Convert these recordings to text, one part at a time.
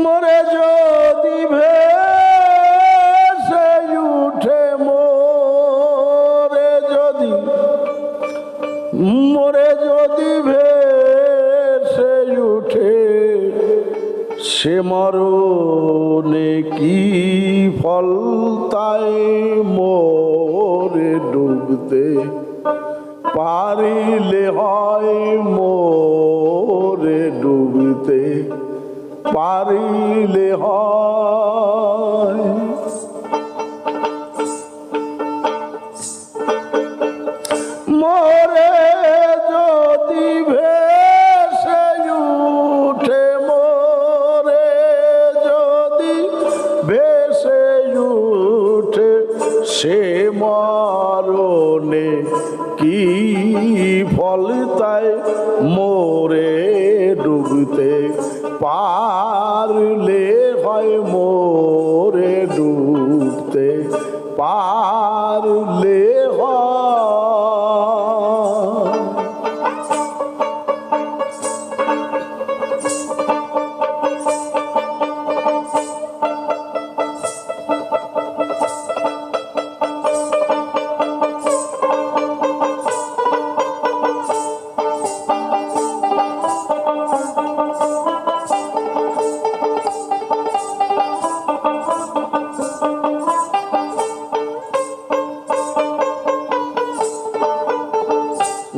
মরে যদি ভেসে উঠে মরে যদি ভেসে উঠে সে মরণে কি ফল তাই মোরে ডুবতে পারিলে হয় মোরে ডুবতে পারিলে হয় মোরে যদি ভেসে উঠে মোরে যদি ভেসে উঠে সে মরণে কি ফল তাই মোরে ডুবতে পারলে হয় মোরে ডুবতে পারলে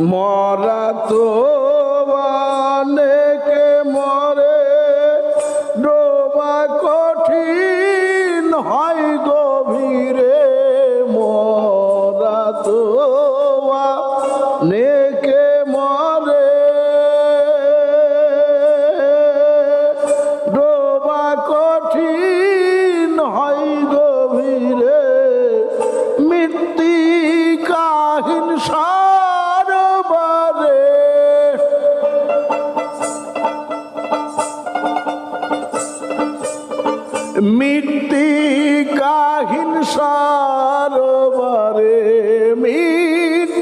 মরা তো অনেকে মরে ডোবা কঠিন হয় গভীরে মরা তো অনেকে মরে ডোবা কঠিন হয় গভীরে মৃত্তিকাহীন মৃত্তিকাহীন সারোবরে মৃত্তিকাহীন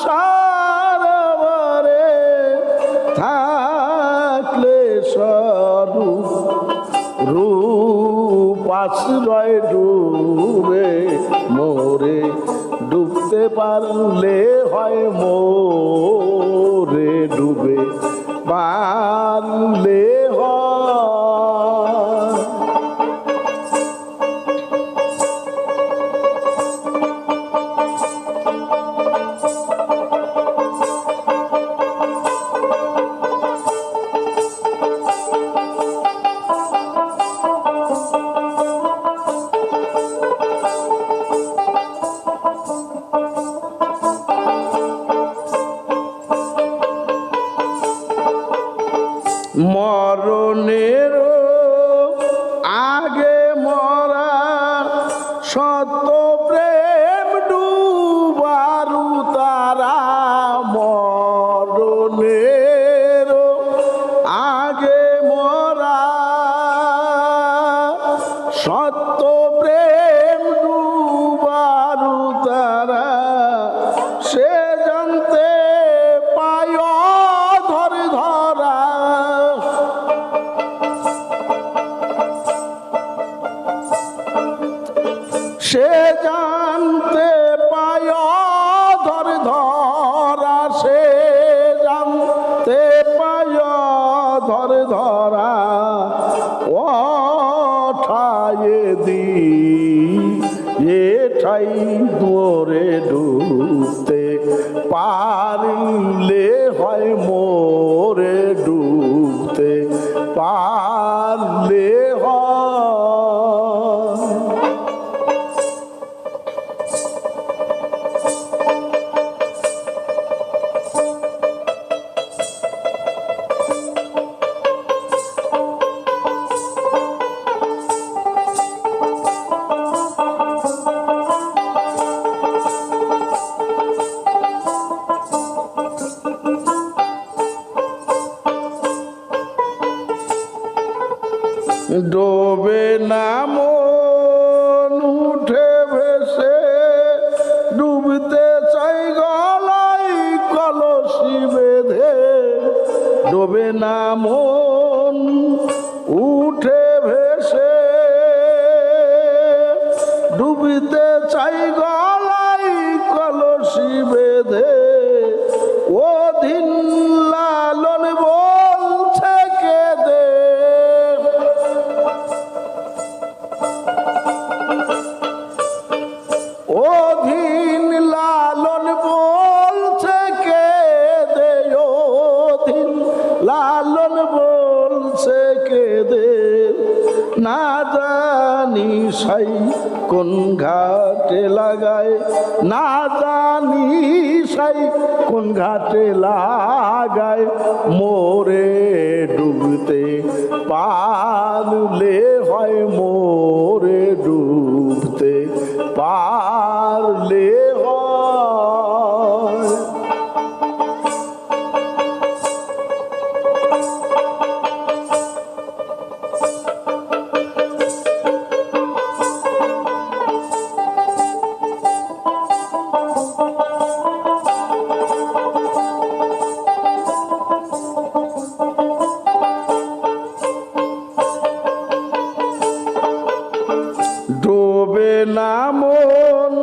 সারোবরে থাকলে স্বরূপ রূপ আশ্রয় ডুবে মোরে ডুবতে পারলে হয় মোরে ডুবে পারলে মরণের আগে মরা সত্য প্রেম ডুবারু তারা মরণের আগে মরা সত্য প্রেম ডুবারু তারা সে জানতে পায় ধরে ধরা সে জানতে পায় ধরে ধরা সে জানতে পায় ধরে ধরা ওঠায়ে দি এঠাই দোরে ডুবতে পারলে হয় মোরে ডুবতে পারলে ডোবে ডোবে না মন উঠে ভেসে ডুবতে চাই গলায় কলসি বেঁধে ডোবে না মন উঠে ভেসে ডুবতে চাই গলায় কলসি বেঁধে ওদিন লালন বলছে কেঁদে ওদিন লালন বলছে কেঁদে ওদিন লালন বলছে কেঁদে না জানি সাই কোন ঘাটে লাগায় না জানি সাই কোন ঘাটে লাগায় মোরে ডুবতে পারলে হয় মোরে ডুবতে পারলে হয় ডোবে না মন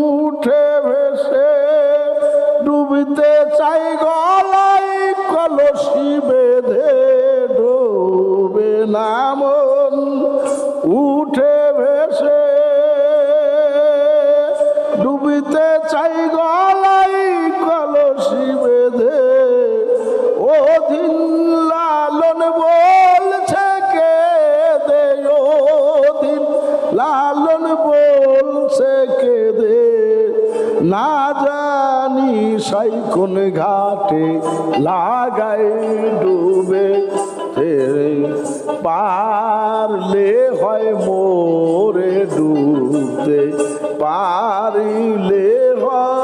উঠে ভেসে ডুবতে চাই গলায় কলসি বেঁধে ডোবে না মন উঠে ভেসে ডুবতে চাই গলায় কলসি বেঁধে ওদিন লালন বলছে কেঁদে ওদিন লালন বলছে কেঁদে না জানি সাই কোন ঘাটে লাগাই ডুবে পারলে হয় মোরে ডুবতে পারিলে হয়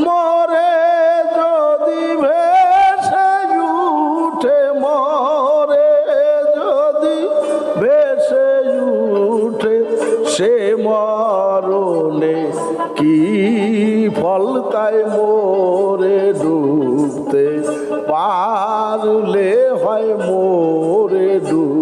মোরে যদি ভেসে উঠে মোরে যদি ভেসে উঠে সে মরণে কি ফল তাই মোরে ডুবতে পারলে হয় মোরে ডুব